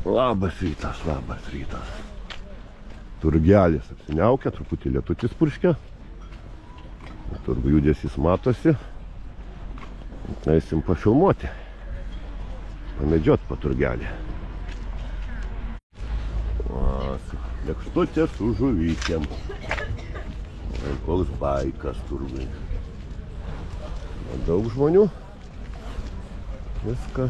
Labas rytas, labas rytas. Turgelis apsiniaukia, truputį lietutis purškia. Turgų judesys matosi. Eisim pafilmuoti. Pamedžiot po turgelį. Lėkštutė su žuvytėm. Koks baikas turgai. Daug žmonių. Viską.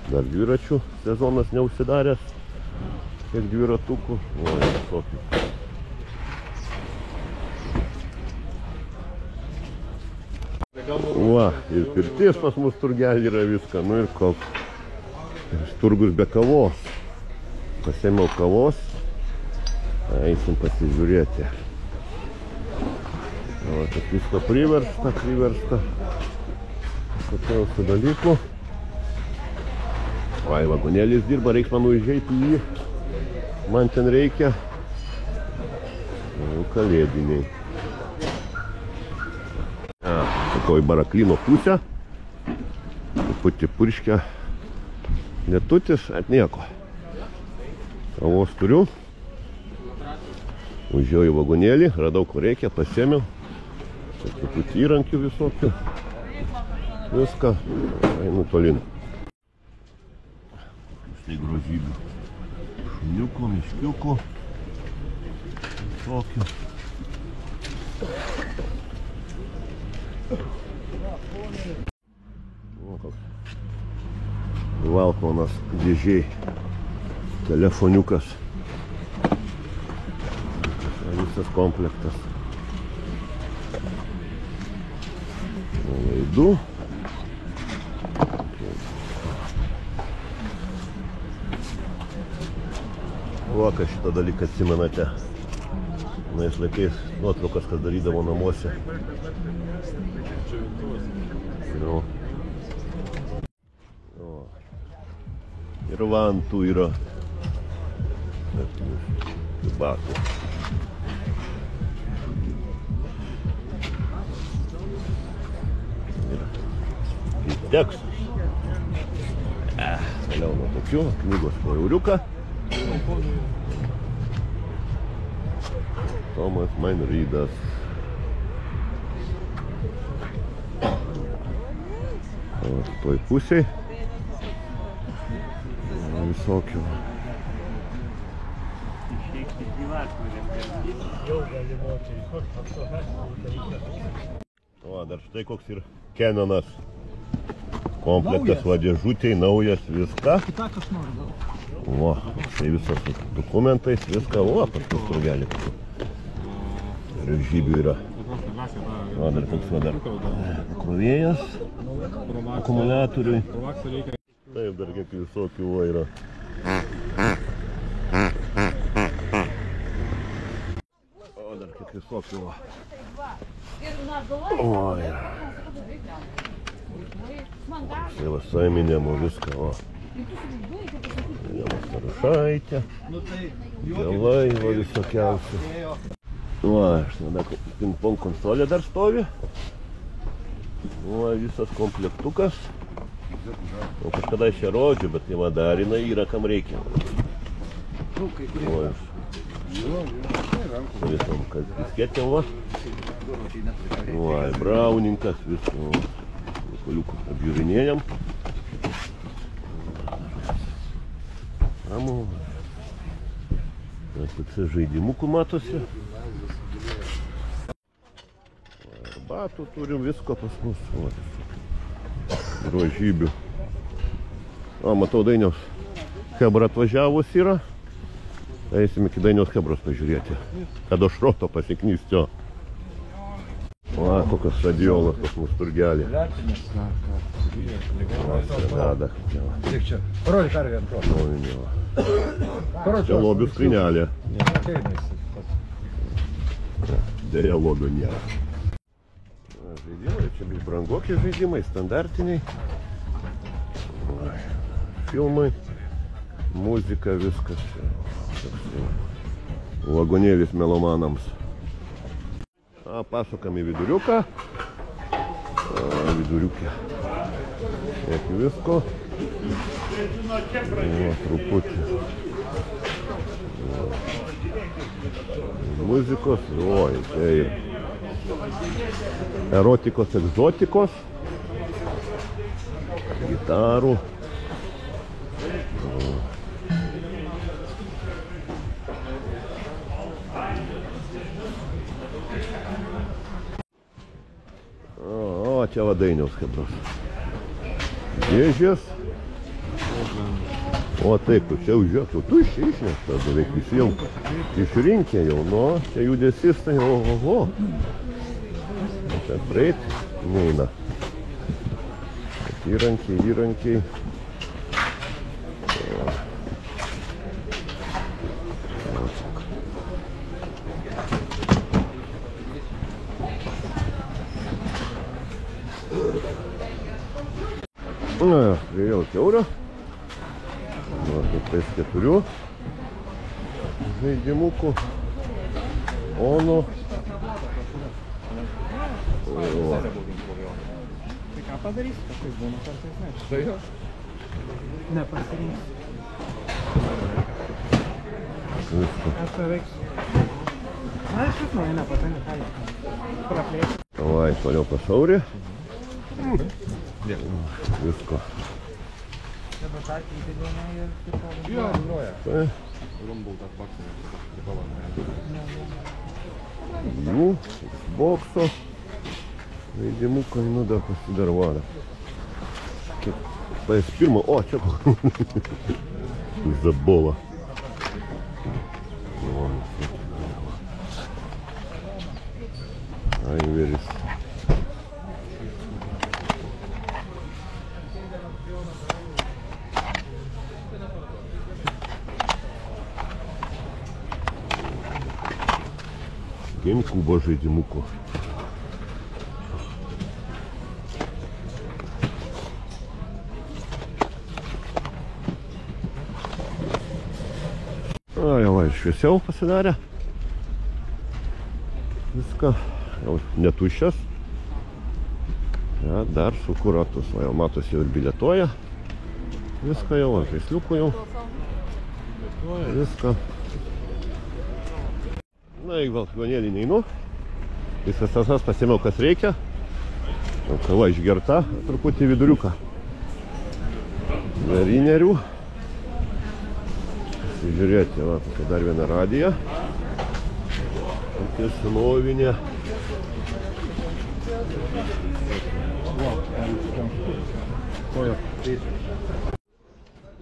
Dar dviračių sezonas neužsidaręs. Kiek dviratukų. O, visokių. Va, ir pirtis pas mus turgelį yra viską. Nu ir koks turgus be kavos. Pasėmiau kavos. Eisim pasižiūrėti. O, kad visko priversta. Kokiausių dalykų. Vai, vagonėlis dirba, reiks man užeiti į jį. Man ten reikia. Kalėdiniai. Sakau, į Baraklino pusę. Truputį purškia. Lietutis, nieko. Kavos turiu. Užėjau į vagonėlį, radau, ko reikia, pasėmiau. Truputį įrankių visokių. Viską. Einu tolin. Štai grožybių. Šuniukų, miškiukų. Visokių. O, koks Valkonas dėžiai. Telefoniukas. Visas komplektas. Laidų. O, ką šitą dalyką atsimenate. Nais laikais nuotraukas, kas darydavo namuose. Nu. O. Ir vantų yra. Batų. Ir tekstas. Vėliau nuo tokių. Knygos po euriuką. Tomas Mainrydas. Toj pusėj. Visokių. O, dar štai koks ir Canonas. Komplektas vadėžutėj, naujas, viską. O, tai visas dokumentais, viską. O, pas tos turgelį. Žybių yra. O, dar toks dar krovėjas. Akumuliatoriui. Taip, dar kiek visokių yra. O, dar kiek visokių. O, yra. Tai va, saiminėmo viską, o. Vienas Narušaitė. Vėlai, va, visokiausių. Va, štai ping-pong konsolė dar stovi. Va, visas komplektukas. O kažkada aš čia rodžiu, bet tai va dar jinai yra kam reikia. O, visom kas disketėm, va. Va, brauninkas, viso. Koliukų apžiūrinėjam. Ramu. Toksai žaidimukų matosi. Batų turim, visko pas mus. Grožybių. O, matau, Dainiaus Chebra atvažiavus yra. Eisim iki Dainiaus Chebros pažiūrėti. Kad šroto pasiknystio. O, kokios radiolas pas mus turgelį. Senada. Parodyk karvę ant to. Čia lobių skrinelė. Deja, lobio nėra. Žaidimai, čia bus brangokie žaidimai, standartiniai. Filmai, muzika, viskas. Vagonėlis melomanams. Pasukam į viduriuką. Viduriukė. Kiek visko. Truputį. Muzikos. Oi, tai erotikos, egzotikos. Gitarų. O, čia Vadainiaus chebros. Dėžės. O taip, čia žiūrėk, jau tuščiai išnešta, beveik visi jau išrinkė jau, nu, čia judesys, tai oho. Čia praeit neina. Įrankiai. Na, vėl kiaurą. Tais 4 žaidimukų. Ono. Tai ką padarys? Kažkaip būna kartais, ne? Tai jo. Nepasirinks. Viską. Aš paveiksiu. Na, iš vis man nepatinka, ką jie. Praplėsiu. Davai, toliau pasaurė. Visko. Dabar tarkiai įdėlėme ir tipo... Jo, groja. Tai. Rumble tas baksinė. Jų, Xbox'o. Žaidimukai, nu dar pasidarvada. PS1, o, čia Zabola. Aiveris. GameCube žaidimukų. Jau šviesiau pasidarė. Viską jau netuščias. Ja, dar suku ratus. O jau matosi jau ir bilietuoja. Viską jau, žaisliukų jau. Viską. Na, į valkionėlį neinu. Viskas tas pasėmiau, kas reikia. Kava išgerta, truputį viduriuką. Verinerių. Žiūrėti, va, tokia dar viena radija. Tokia senovinė.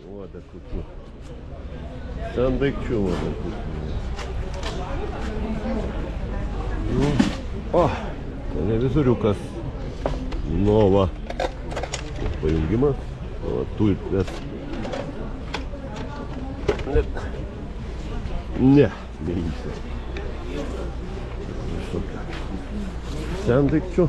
O, dar kokių. Ten daikčių, va, dar kokių. O, televizoriukas. Nova. Pajungimas. O, tulpės. Ne, neįsiu. Sen daikčių.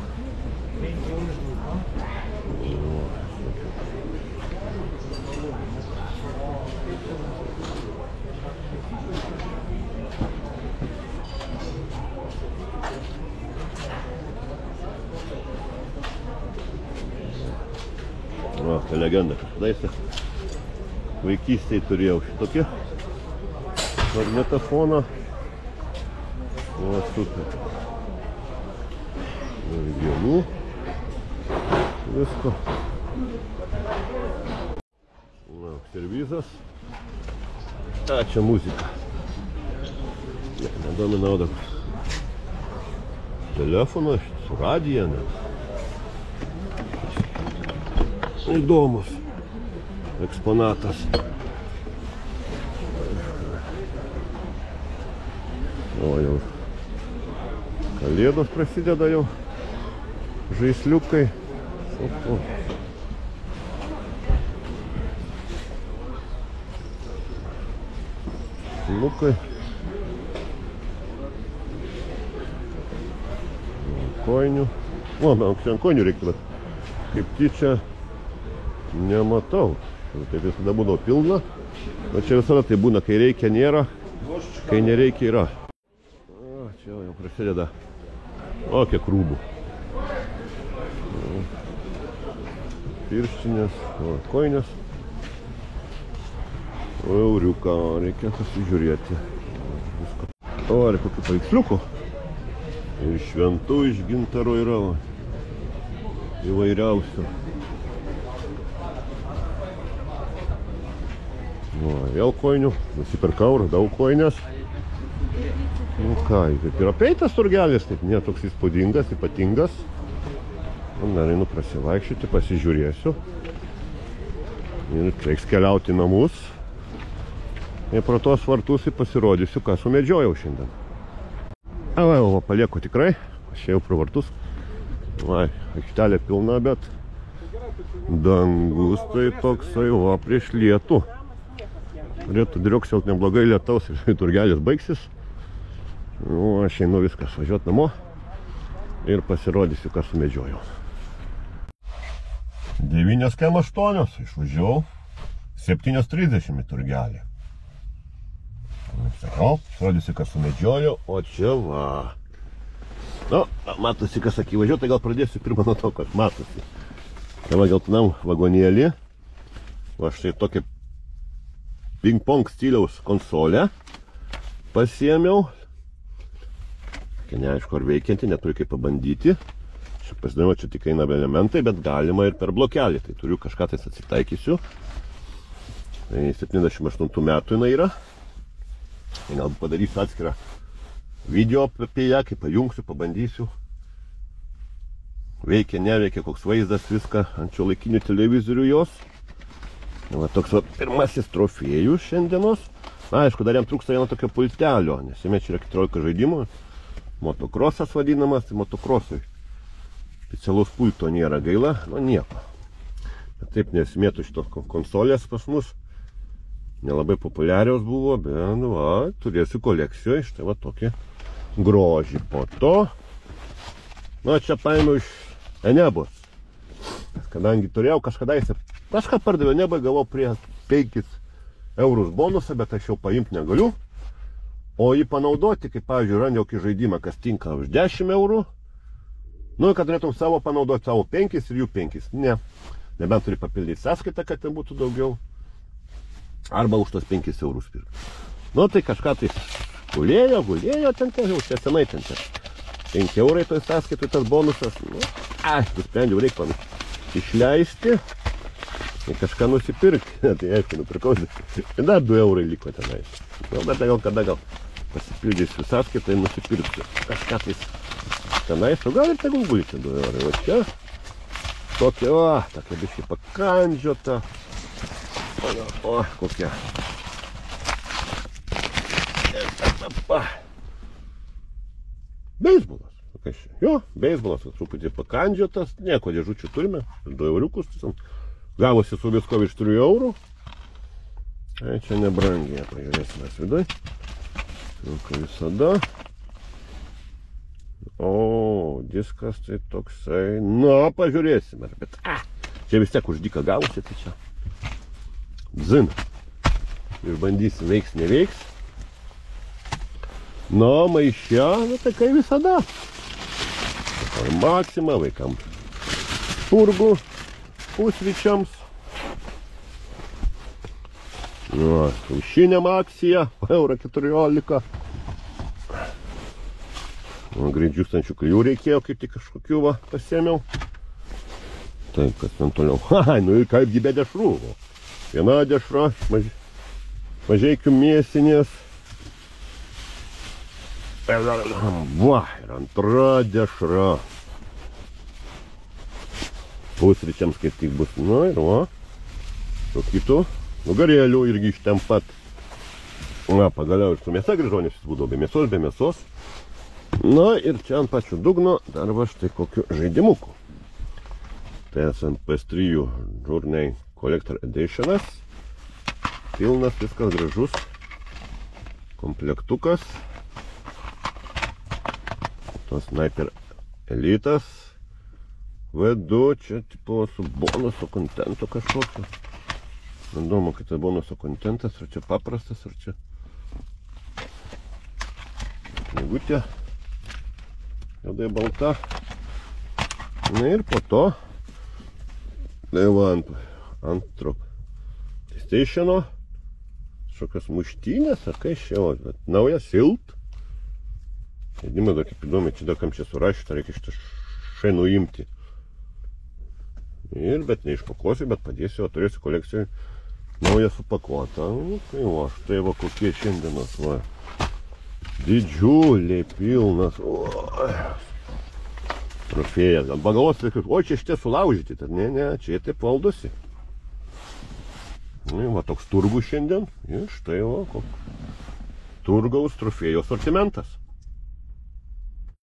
O, tai legenda kažkadaise. Vaikystėje turėjau šitokį magnetofoną. O, super. Regionų. Visko. Na, servizas. A, čia muzika. Nedomina dabar. Telefonas su radija net. Įdomus eksponatas. O jau kalėdos prasideda jau. Žaisliukai. Lukai. Koinių. O, man ant koinių reiktų, bet kaip tyčia nematau. Taip visada būdavo pilna. O čia visada tai būna, kai reikia nėra, kai nereikia yra. O, čia jau prasideda. O, kiek rūbų. pirštinės, koinės. O euriuką reikia pasižiūrėti. O, ar kokių paveiksliukų. Ir šventų iš gintaro yra įvairiausių. O, vėl koinių. Nusipirkau, radau koinės. Nu ką, kaip ir apeitas turgelis, taip netoks įspūdingas, ypatingas. Dar einu prasivaikščioti, pasižiūrėsiu. Ir reiks keliauti į namus. Ir pro tos vartus pasirodysiu, ką sumedžiojau šiandien. Va, palieku tikrai. Aš jau pro vartus. Va, aikštelė pilna, bet dangus tai toksai, va, prieš lietų. Turėtų driokselt neblogai lietaus ir turgelis baigsis. Nu, aš einu viskas važiuoti namo ir pasirodysiu, ką sumedžiojau. 9:08 išvažiavau, 7:30 į turgelį. Sakau, pasirodysiu, ką sumedžiojau, o čia va. Nu, matosi, kas akivaizdžiau, tai gal pradėsiu pirmą nuo to, kas matosi. Tai va geltonam vagonėlį, va štai tokia ping-pong stiliaus konsolę pasiėmiau. Neaišku, ar veikianti, neturiu kaip pabandyti. Šiaip pasidarimo, čia tik eina elementai, bet galima ir per blokelį. Tai turiu kažką tais atsitaikysiu. Tai 78 metų jinai yra. Tai galbūt padarysiu atskirą video apie ją, kai pajungsiu, pabandysiu. Veikia, neveikia, koks vaizdas, viską ant šiuolaikinių televizorių jos. Va, toks va, pirmasis trofėjus šiandienos. Na, aišku, dar jam trūksta vieno tokio pultelio, nes jame čia yra 14 žaidimų. Motokrosas vadinamas, tai motokrosui specialaus pulto nėra, gaila, nu nieko. Bet taip nesimėtų šitos konsolės pas mus. Nelabai populiarios buvo, bet va, turėsiu kolekcijoje, štai va tokį grožį. Po to, nu čia paėmiau iš Enebos. Kadangi turėjau kažką pardaviau Enebai, gavau prie 5 eurus bonusą, bet aš jau paimti negaliu. O jį panaudoti, kaip pavyzdžiui, randi jokį žaidimą, kas tinka už 10 eurų. Nu, kad turėtum savo panaudoti savo 5 ir jų 5. Ne. Nebent turi papildyti sąskaitą, kad ten būtų daugiau. Arba už tos 5 eurus pirkti. Nu, tai kažką tai gulėjo ten, jau čia senai ten. 5 eurai toj sąskaitoj tas bonusas. Nu, nusprendžiau, reikia išleisti. Ir kažką nusipirkti. Tai aišku, nupirkau. Ir dar 2 eurai liko tenai. Gal pasipildysiu sąskaitą ir nusipirksiu kažką tais tenais, o gal ir tegul gulti 2 eurai. O čia tokia biškai pakandžiota. O, kokia. Beisbolas. Jo, beisbolas truputį pakandžiotas. Nieko, dėžučių turime. 2 euriukus. Gavosi su visko virš 3 eurų. Tai čia nebrangiai, pažiūrėsime vidui. Kaip visada. O, diskas tai toksai. Na, pažiūrėsime. Bet, čia vis tiek už dyką gavosi, tai čia. Dzin. Ir bandysim, veiks, neveiks. Na, maišė, na tai kaip visada. Maxima, vaikam turgų, pusryčiams. Nu, kiaušiniam akcija, €14. Greit džiūstančių klijų reikėjo, kaip tik kažkokių va pasėmiau. Taip, kas ten toliau. Nu ir kaipgi be dešrų. Viena dešra, mažeikių mėsinės. Va, ir antra dešra. Pusryčiams kaip tik bus. Nu ir va, tokitų nugarėlių irgi iš ten pat. Na, pagaliau ir su mėsa grįžau, nes jis būdavo be mėsos. Na ir čia ant pačių dugno dar va štai kokiu žaidimuku. Tai esant PS3 Journey Collector Editionas. Pilnas, viskas gražus. Komplektukas. Tos Sniper Elitas. V2, čia tipo su bonuso kontentu kažkokio. Įdomu, kad tai bonuso kontentas, ar čia paprastas, ar čia knygutė. Juodai balta. Na ir po to Tai va, antro steišino. Šokios muštynės, ar kai čia, bet nauja silt. Įdimai, dar kaip įdomi, čia dakam čia surašyti, reikia šitą šai nuimti. Ir, bet neišpakuosiu, bet padėsiu, turėsiu kolekcijoje naują supakuotą. Tai va, štai va kokie šiandienos, va. Didžiuliai, pilnas, trofėjas. Pagalvos, o čia šitie sulaužyti, tad ne, čia taip valdosi. Va, toks turgus šiandien. Ir štai va, turgaus trofėjų asortimentas.